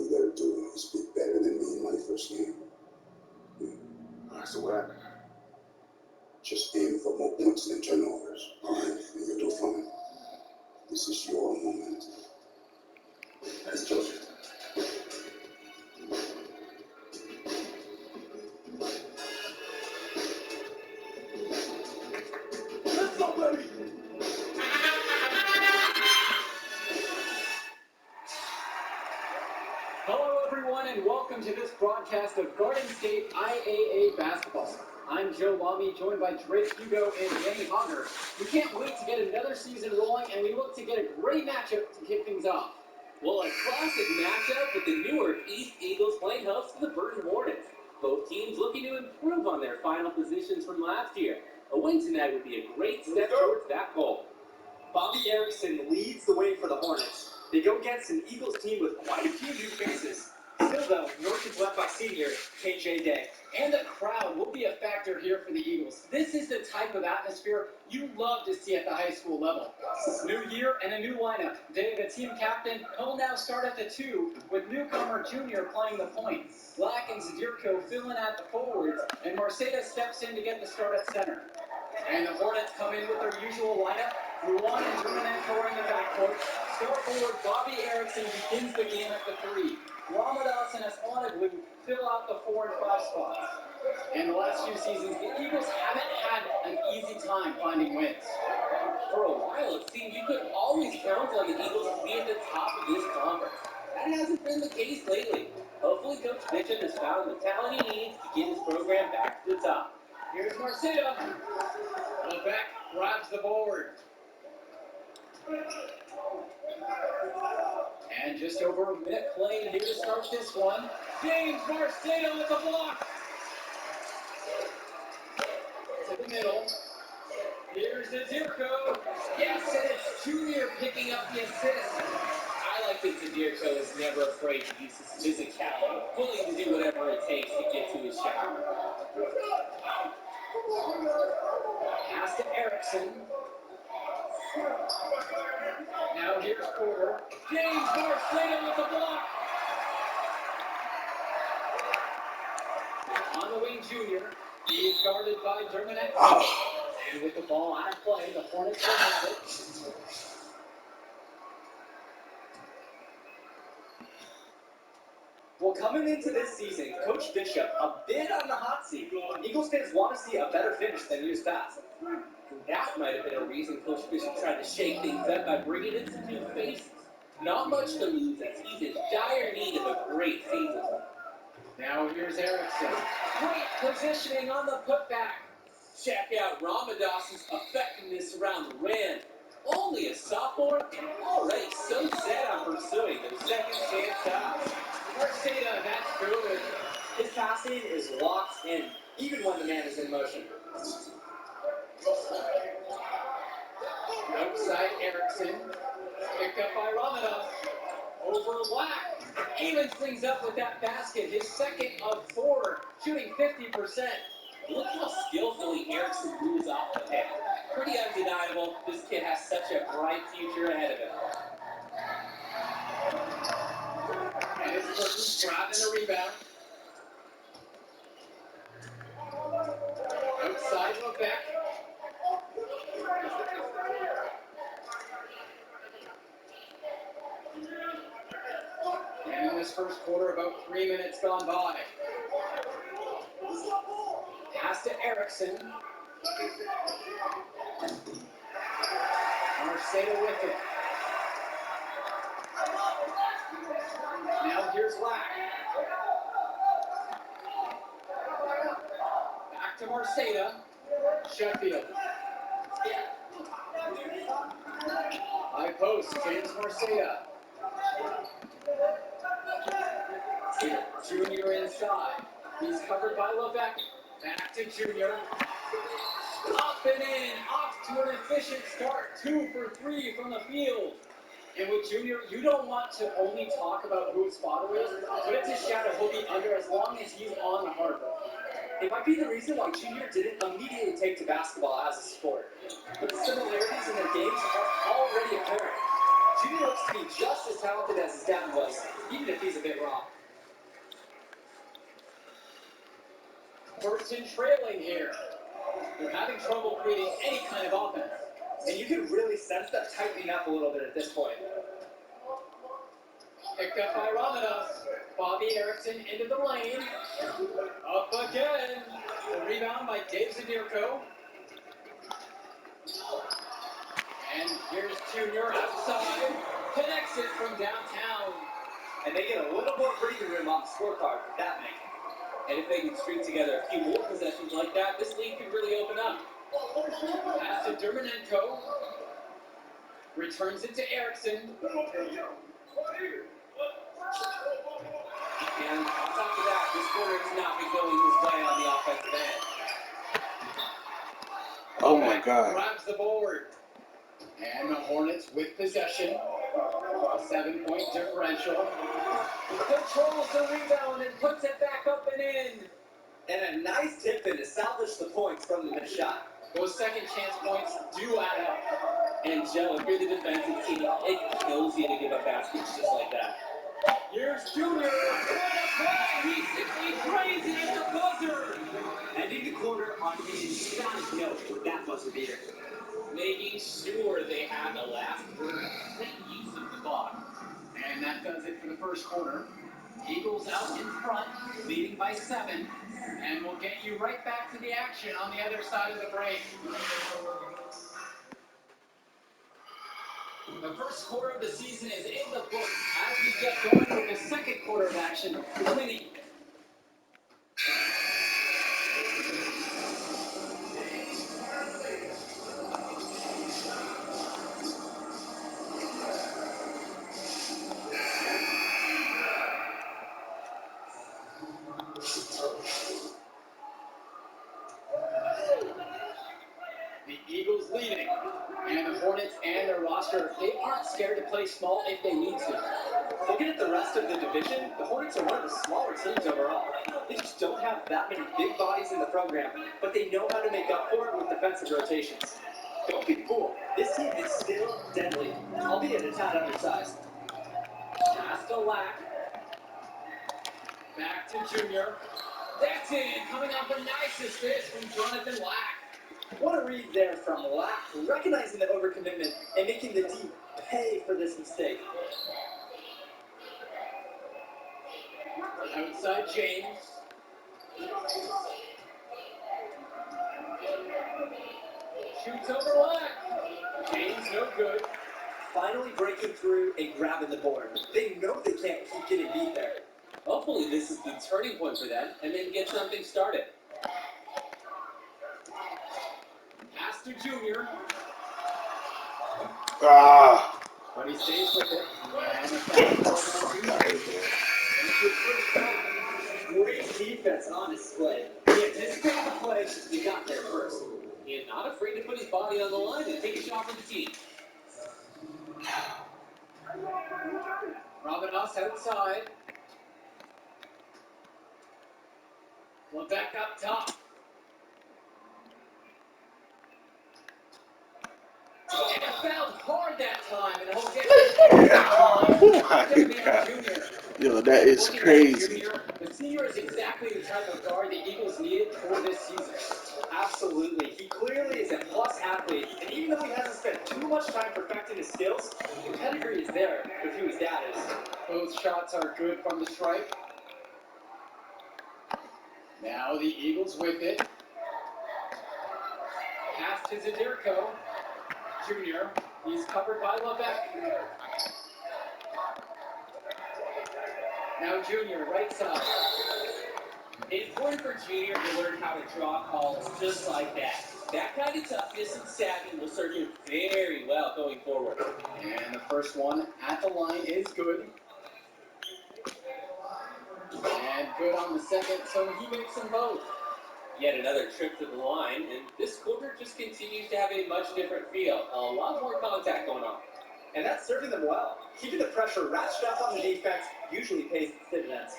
you gotta do is be better than me in my first game. All right, so what happened? Just aim for more points than turnovers. All right, and you'll do fine. This is your moment. That's Joseph. Let's go, baby! Hello, everyone, and welcome to this broadcast of Garden State IAA basketball. I'm Joe Lamy, joined by Drake Hugo and Danny Hogger. We can't wait to get another season rolling, and we look to get a great matchup to kick things off. Well, a classic matchup with the Newark East Eagles playing host to the Burton Hornets. Both teams looking to improve on their final positions from last year. A win tonight would be a great step towards that goal. Bobby Erickson leads the way for the Hornets. They go against an Eagles team with quite a few new faces. Still, though, North is led by senior KJ Day. And the crowd will be a factor here for the Eagles. This is the type of atmosphere you love to see at the high school level. New year and a new lineup. Day, the team captain, he'll now start at the 2 with newcomer Junior playing the point. Black and Zadirko fill in at the forwards, and Marceda steps in to get the start at center. And the Hornets come in with their usual lineup. Ruan and Germanenko in the backcourt. Star forward Bobby Erickson begins the game at the 3. Ramadas and Eswanoglu fill out the 4 and 5 spots. And the last few seasons, the Eagles haven't had an easy time finding wins. For a while, it seemed you could always count on the Eagles to be at the top of this conference. That hasn't been the case lately. Hopefully, Coach Mitchell has found the talent he needs to get his program back to the top. Here's Marceda. Levesque grabs the board. And just over a minute played here to start this one. James Marceda with the block. To the middle. Here's Zadirko. Yes, and it's Junior picking up the assist. I like that Zadirko is never afraid to use his physicality, willing to do whatever it takes to get to his shot. Pass to Erickson. Now here's Porter. James Marceda with the block. On the wing, Junior. He is guarded by Germanenko. And with the ball out of play, the Hornets will have it. Well, coming into this season, Coach Bishop, a bit on the hot seat. Eagles fans want to see a better finish than years past. That might have been a reason Coach Bishop tried to shake things up by bringing in some new faces. Not much to lose as he's in dire need of a great season. Now here's Erickson. Great positioning on the putback. Check out Ramadas's effectiveness around the rim. Only a sophomore and already so set on pursuing the second chance shot. Marceda, that's good. His passing is locked in, even when the man is in motion. Outside Erickson, picked up by Ramadas. Over Black, evens things up with that basket. His second of 4, shooting 50%. Look how skillfully Erickson moves off the head. Pretty undeniable. This kid has such a bright future ahead of him. And it's Burton's grabbing the rebound. Outside Levesque. And in this first quarter, about 3 minutes gone by. Pass to Erickson. Marceda with it. Now here's Lack. Back to Marceda. Sheffield. High post, James Marceda. Junior inside. He's covered by Levesque. Back to Junior. Up and in. Off to an efficient start. 2 for 3 from the field. And with Junior, you don't want to only talk about who his father is, but it's a shadow he'll be under as long as he's on the hardwood. It might be the reason why Junior didn't immediately take to basketball as a sport. But the similarities in their games are already apparent. Junior looks to be just as talented as his dad was, even if he's a bit raw. Person trailing here. They're having trouble creating any kind of offense. And you can really sense that tightening up a little bit at this point. Picked up by Ramadas. Bobby Erickson into the lane. Up again. The rebound by Dave Zadirko. And here's Junior outside. Connects it from downtown. And they get a little more breathing room on the scorecard with that make. And if they can string together a few more possessions like that, this lead could really open up. Pass to Dermanenko. Returns it to Erickson. And on top of that, this quarter has not been going his way on the offensive end. Oh my God. Grabs the board. And the Hornets with possession. A 7-point differential. Controls the rebound and puts it back up and in. And a nice tip in to salvage the points from the missed shot. Those second chance points do add up. And Joe, if you're the defensive team, it kills you to give up baskets just like that. Here's Junior. He's simply crazy at the buzzer. Ending the quarter on an emphatic note with that buzzer beater. Making sure they have the last word. Make use of the clock. And that does it for the first quarter. Eagles out in front, leading by 7. And we'll get you right back to the action on the other side of the break. The first quarter of the season is in the books as we get going with the second quarter of action beginning. The Eagles leading, and the Hornets and their roster, they aren't scared to play small if they need to. Looking at the rest of the division, the Hornets are one of the smaller teams overall. They just don't have that many big bodies in the program, but they know how to make up for it with defensive rotations. Don't be fooled. This team is still deadly, albeit a tad undersized. Pass to Lack. Back to Junior. That's in, coming off a nice assist from Jonathan Lack. What a read there from Lack, recognizing the overcommitment and making the D pay for this mistake. Outside James. Shoots over Lack. James no good. Finally breaking through and grabbing the board. They know they can't keep getting beat there. Hopefully this is the turning point for them and then get something started. Pass to Junior. Ah. But he stays with it. And the great defense on display. He anticipated the play. He got there first. He is not afraid to put his body on the line and take a shot for the team. Ramadas outside. Back up top. And fouled hard that time. And he'll get Oh my God. Yo, that is crazy. The senior is exactly the type of guard the Eagles needed for this season. Absolutely. He clearly is a plus athlete. And even though he hasn't spent too much time perfecting his skills, the pedigree is there with who his dad is. Both shots are good from the stripe. Now the Eagles with it. Pass to Zadirko. Junior. He's covered by Levesque. Now Junior, right side. It's important for Junior to learn how to draw calls just like that. That kind of toughness and savvy will serve him very well going forward. And the first one at the line is good. And good on the second, so he makes them both. Yet another trip to the line, and this quarter just continues to have a much different feel. A lot more contact going on. And that's serving them well. Keeping the pressure ratcheted up on the defense usually pays its dividends.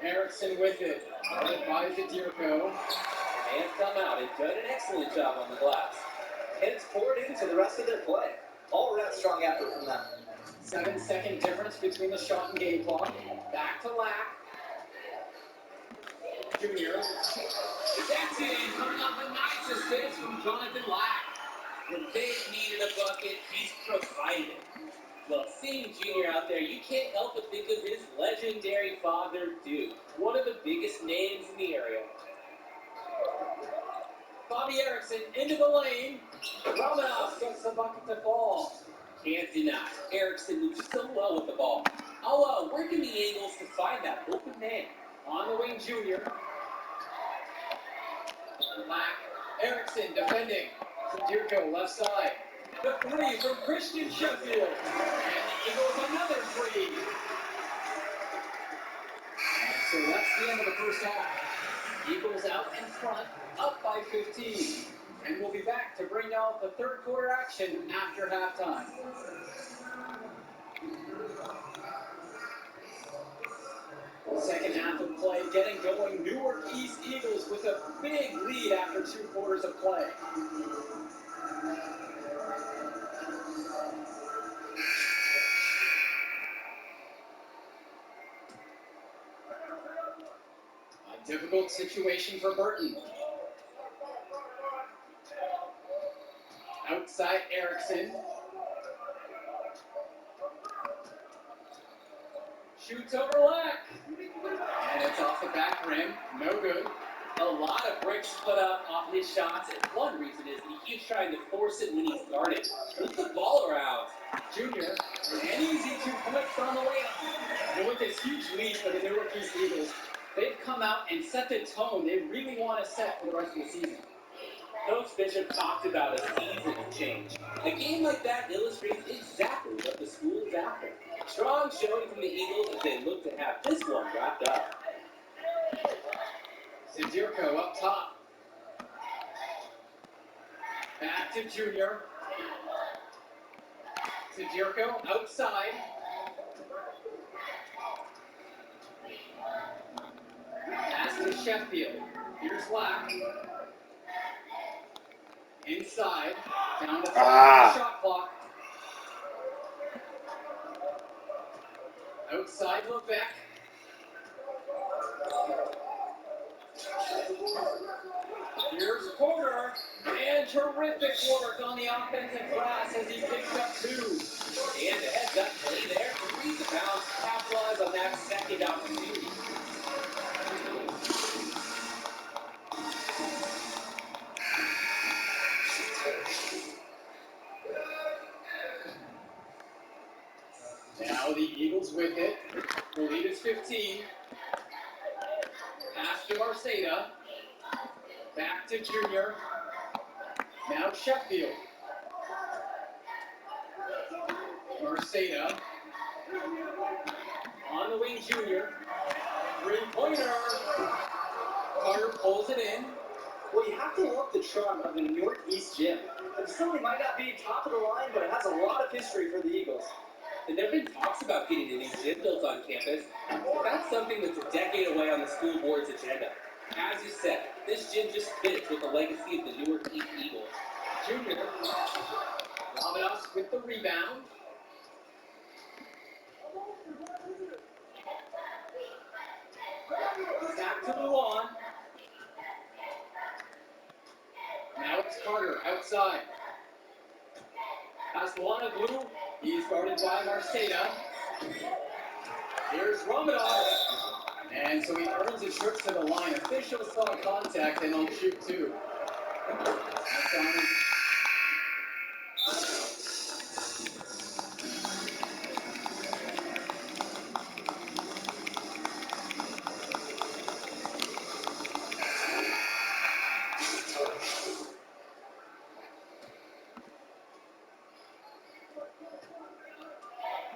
Erickson with it. Guarded by Zadirko. And come out and done an excellent job on the glass. and it's poured into the rest of their play. All around strong effort from them. 7-second difference between the shot and game clock. Back to Lack. Junior. That's it. Coming off a nice assist from Jonathan Lack. When they needed a bucket, he's provided it. Well, seeing Junior out there, you can't help but think of his legendary father, Duke, one of the biggest names in the area. Bobby Erickson into the lane. Romanov gets the bucket to fall. Can't deny, Erickson moves so well with the ball. I'll work in the angles to find that open man. On the wing, Junior. Lack. Erickson defending. Dirko left side. The three from Christian Sheffield. And the Eagles another three. And so that's the end of the first half. Eagles out in front, up by 15. And we'll be back to bring out the third quarter action after halftime. Second half of play getting going. Newark East Eagles with a big lead after 2 quarters of play. A difficult situation for Burton. Outside Erickson. Shoots over Lack. And it's off the back rim. No good. A lot of bricks put up off his shots, and one reason is that he keeps trying to force it when he's guarded. Move the ball around. Junior, an easy 2 points on the layup. And with this huge lead for the Newark East Eagles, they've come out and set the tone they really want to set for the rest of the season. Coach Bishop talked about a season of change. A game like that illustrates exactly what the school is after. Strong showing from the Eagles as they look to have this one wrapped up. Dirko up top. Back to Junior. Dirko outside. Pass to Sheffield. Here's Lack. Inside. Down to 5 on the shot clock. Outside Levesque. Here's Porter. And terrific work on the offensive glass as he picks up 2. And a heads up play there to read the bounce, capitalize on that second opportunity. Now the Eagles with it. The lead is 15. Pass to Arceda. Back to Junior. Now Sheffield. Arceda. On the wing, Junior. 3-pointer. Carter pulls it in. Well, you have to love the charm of the Newark East Gym. The facility might not be top of the line, but it has a lot of history for the Eagles. And there have been talks about getting a new gym built on campus. That's something that's a decade away on the school board's agenda. As you said, this gym just fits with the legacy of the Newark East Eagles. Junior. Romanov with the rebound. Back to Luan. Now it's Carter outside. Pass Luan of Blue. He's guarded by Arceda. Here's Romanov. And so he earns his trips to the line. Officials saw contact and they'll shoot 2. That's on him.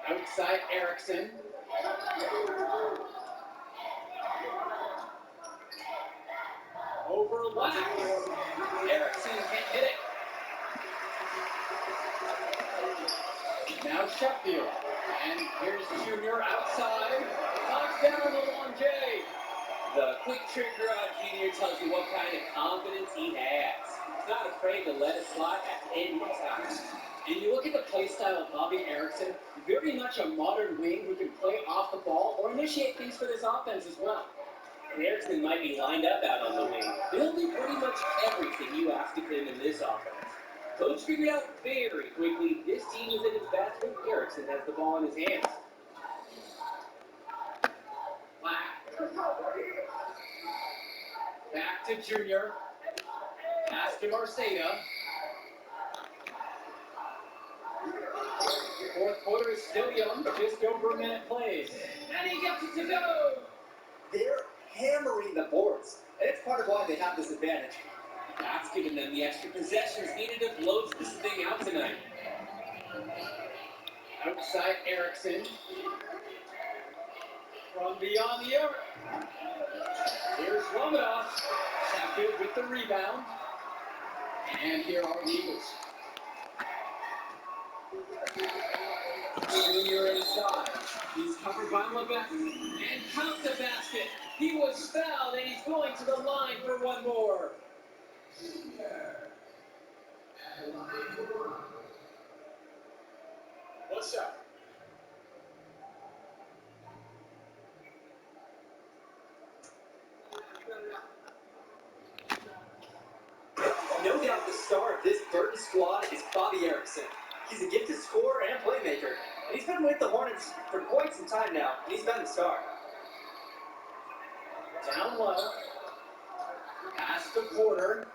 Outside Erickson. Overlap. Erickson can't hit it. Now Sheffield. And here's Junior outside. Knocks down the long J. The quick trigger on Junior tells you what kind of confidence he has. He's not afraid to let it slide at any time. And you look at the play style of Bobby Erickson, very much a modern wing who can play off the ball or initiate things for this offense as well. And Erickson might be lined up out on the wing. He'll do pretty much everything you ask of him in this offense. Coach figured out very quickly this team is at its best when Erickson has the ball in his hands. Back to Junior. Pass to Marceda. Fourth quarter is still young, just over a minute played. And he gets it to go! They're hammering the boards, and it's part of why they have this advantage. That's giving them the extra possessions needed to close this thing out tonight. Outside Erickson. From beyond the arc. Here's Romanov. Sheffield with the rebound. And here are the Eagles. Junior inside. He's covered by Levesque. And counts the basket. He was fouled, and he's going to the line for one more. What's up? No doubt the star of this Burton squad is Bobby Erickson. He's a gifted scorer and playmaker, and he's been with the Hornets for quite some time now, and he's been the star. Down low. Pass to Porter.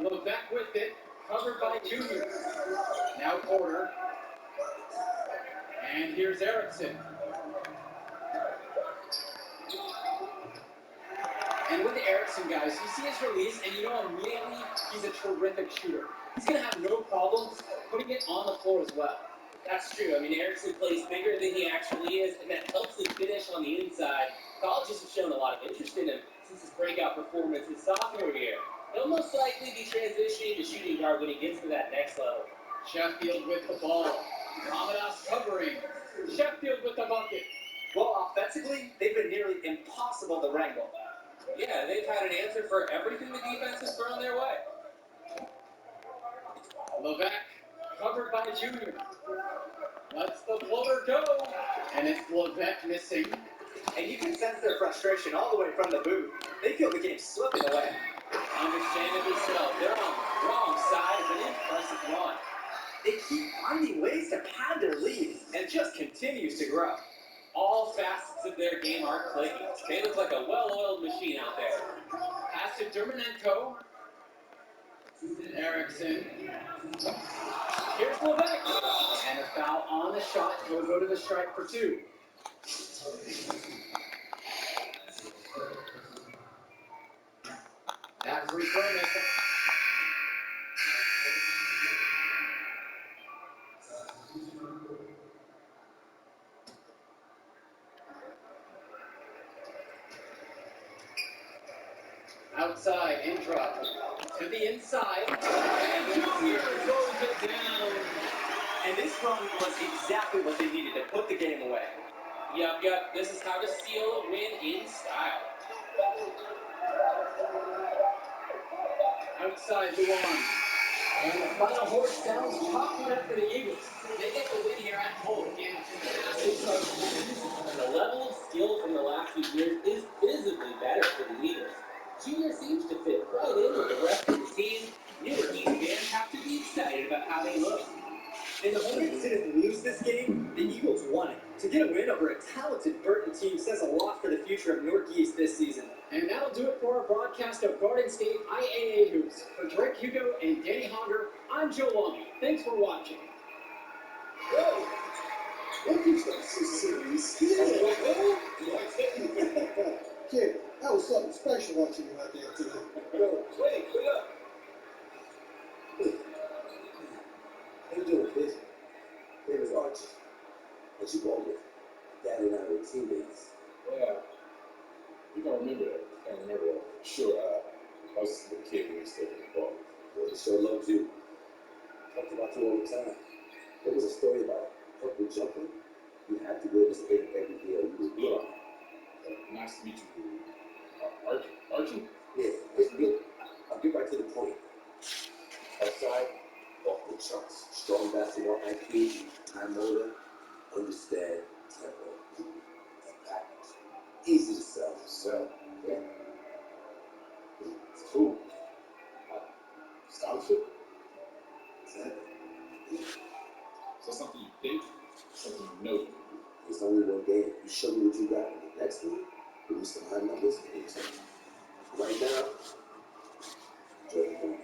Levesque with it, covered by Junior. Now Porter. And here's Erickson. And with the Erickson guys, you see his release, and you know immediately he's a terrific shooter. He's going to have no problem putting it on the floor as well. That's true. I mean, Erickson plays bigger than he actually is, and that helps him finish on the inside. Colleges have shown a lot of interest in him since his breakout performance his sophomore year. He'll most likely be transitioning to shooting guard when he gets to that next level. Sheffield with the ball. Ramadas covering. Sheffield with the bucket. Well, offensively, they've been nearly impossible to wrangle. Yeah, they've had an answer for everything the defense has thrown their way. Levesque, covered by Junior. Lets the floater go. And it's Levesque missing. And you can sense their frustration all the way from the booth. They feel the game slipping away. Understandably so. They're on the wrong side of an impressive run. They keep finding ways to pad their lead, and it just continues to grow. All facets of their game are clicking. They look like a well-oiled machine out there. Pass to Dermonenko. Erickson. Here's Levesque. And a foul on the shot. He'll go to the strike for two. That free throw missing. Outside, in drop. To the inside. And Junior throws it down. And this run was exactly what they needed to put the game away. Yep. This is how to seal a win in style. Outside, Luan. And the final horse sounds popular for the Eagles. They get the win here at home. The level of skill from the last few years is visibly better for the Eagles. Junior seems to fit right in with the rest of the team. Newer East fans have to be excited about how they look. And the Hornets didn't lose this game, the Eagles won it. To get a win over a talented Burton team says a lot for the future of Newark East this season. And that'll do it for our broadcast of Garden State IAA Hoops. For Drake Hugo and Danny Honger, I'm Joe Longy. Thanks for watching. Whoa! What is that so serious? Kid, that was something special watching you out there today. Yo, wait up. How you doing, kid? Name is Archie. What you ball with? Dad and I were teammates. Yeah. You don't remember that. I can't remember that. Sure, I was just a little kid when we stepped in the ball. Well, he sure loved you. Talked about you all the time. There was a story about purple jumping. You had to witness every day you was Look, nice to meet you. Archie? Yeah, I'll get right to the point. Upside, off the charts. Strong basketball IQ, high motor, understand tempo. Package. Easy to sell. So, yeah. It's cool. Scholarship? Exactly. Is that something you think? Something you know? It's only one game. You show me what you got. And the next one, give me some high numbers and it's over. Right now, enjoy the moment.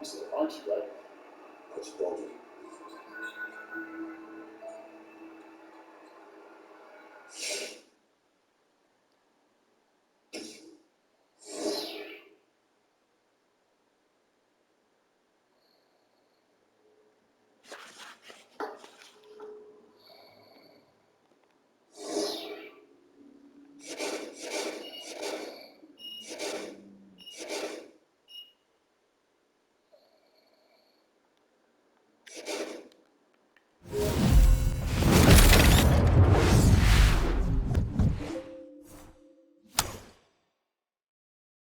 You said Archie, right? Archie Baldwin.